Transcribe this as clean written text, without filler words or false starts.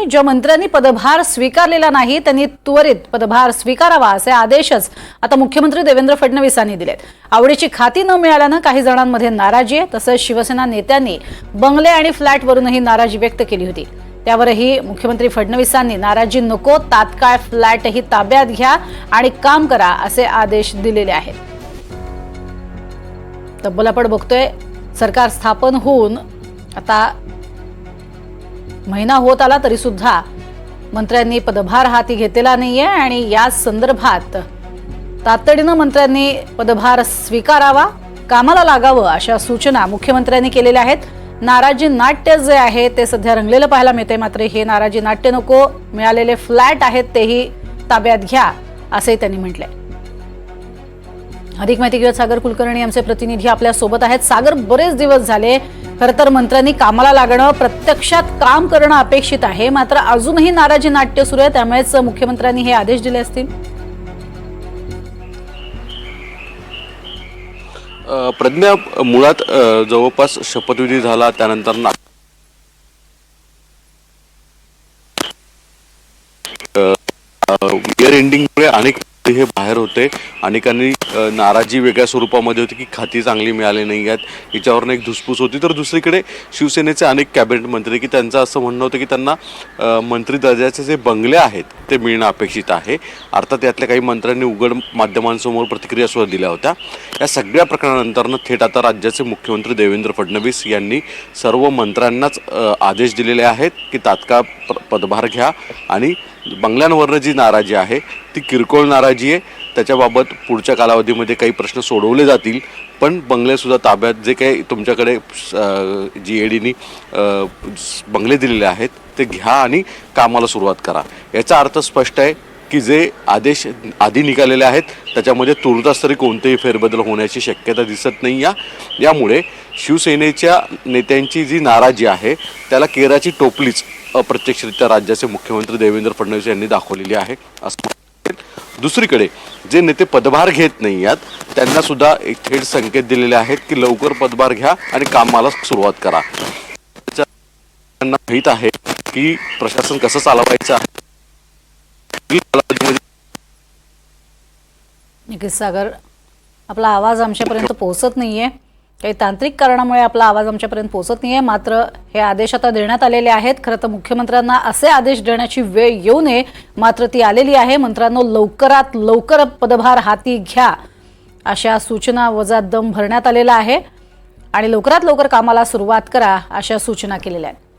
ज्या मंत्र्यांनी पदभार स्वीकारलेला नाही त्यांनी त्वरित पदभार स्वीकारावा असे आदेशच आता मुख्यमंत्री देवेंद्र फडणवीसांनी दिलेत। आवडीची खाती न मिळाल्याने काही जणांमध्ये नाराजी आहे, तसंच शिवसेना नेत्यांनी बंगले आणि फ्लॅटवरूनही नाराजी व्यक्त केली होती। त्यावरही मुख्यमंत्री फडणवीसांनी नाराजी नको, तात्काळ फ्लॅटही ताब्यात घ्या आणि काम करा असे आदेश दिलेले आहेत। तब्बल आपण बघतोय सरकार स्थापन होऊन आता महिना होत आला तरी सुद्धा मंत्र्यांनी पदभार हाती घेतलेला नाहीये आणि या संदर्भात तातडीने मंत्र्यांनी पदभार स्वीकारावा, कामाला लागावं अशा सूचना मुख्यमंत्र्यांनी केलेल्या आहेत। नाराजी नाट्य जे आहे ते सध्या रंगलेलं पाहायला मिळते, मात्र हे नाराजी नाट्य नको, मिळालेले फ्लॅट आहेत तेही ताब्यात घ्या असे त्यांनी म्हटलंय। अधिक माहिती घेऊया, सागर कुलकर्णी आमचे प्रतिनिधी आपल्या सोबत आहेत। सागर, बरेच दिवस झाले खरं तर मंत्र्यांनी कामाला लागणं, प्रत्यक्षात काम करणं अपेक्षित आहे, मात्र अजूनही नाराजी नाट्य सुरू आहे, त्यामुळेच मुख्यमंत्र्यांनी हे आदेश दिले असतील। प्रज्ञा, मुळात जवळपास शपथविधी झाला त्यानंतर इयर एंडिंगमुळे अनेक हे बाहेर होते, अनेकांनी नाराजी वेगळ्या स्वरूपामध्ये होती की खाती चांगली मिळाली नाही आहेत, याच्यावरून एक धुसफूस होती। तर दुसरीकडे शिवसेनेचे अनेक कॅबिनेट मंत्री की त्यांचं असं म्हणणं होतं की त्यांना मंत्री दर्जाचे जे बंगले आहेत ते मिळणं अपेक्षित आहे। अर्थात यातल्या काही मंत्र्यांनी उघड माध्यमांसमोर प्रतिक्रिया सुद्धा दिल्या होत्या। या सगळ्या प्रकरणानंतर थेट आता राज्याचे मुख्यमंत्री देवेंद्र फडणवीस यांनी सर्व मंत्र्यांनाच आदेश दिलेले आहेत की तात्काळ पदभार घ्या आणि बंगल्यांवरनं जी नाराजी आहे ती किरकोळ नाराजी आहे, त्याच्याबाबत पुढच्या कालावधीमध्ये काही प्रश्न सोडवले जातील, पण बंगले सुद्धा ताब्यात जे काही तुमच्याकडे GADनी बंगले दिलेले आहेत ते घ्या आणि कामाला सुरुवात करा। याचा अर्थ स्पष्ट आहे की जे आदेश आधी निघालेले आहेत त्याच्यामध्ये तुर्तास तरी कोणतेही फेरबदल होण्याची शक्यता दिसत नाही। यामुळे शिवसेनेच्या नेत्यांची जी नाराजी आहे त्याला केराची टोपलीच अप्रत्यक्षरित्या राज्याचे मुख्यमंत्री देवेंद्र फडणवीस यांनी दाखवलेली आहे असं। दुसरीकडे जे नेते पदभार घेत नाही आहेत त्यांना सुद्धा एक थेट संकेत दिलेले आहेत की लवकर पदभार घ्या आणि कामाला सुरुवात करा। त्यांना माहीत आहे की प्रशासन कसं चालवायचं आहे। सागर, आपला आवाज आमच्यापर्यंत पोहोचत नाहीये, काही तांत्रिक कारणामुळे आपला आवाज आमच्यापर्यंत पोहोचत नाहीये, मात्र हे आदेश आता देण्यात आलेले आहेत। खरं तर मुख्यमंत्र्यांना असे आदेश देण्याची वेळ येऊ नये, मात्र ती आलेली आहे। मंत्र्यांनो लवकरात लवकर पदभार हाती घ्या अशा सूचना वजा दम भरण्यात आलेला आहे आणि लवकरात लवकर कामाला सुरुवात करा अशा सूचना केलेल्या आहेत।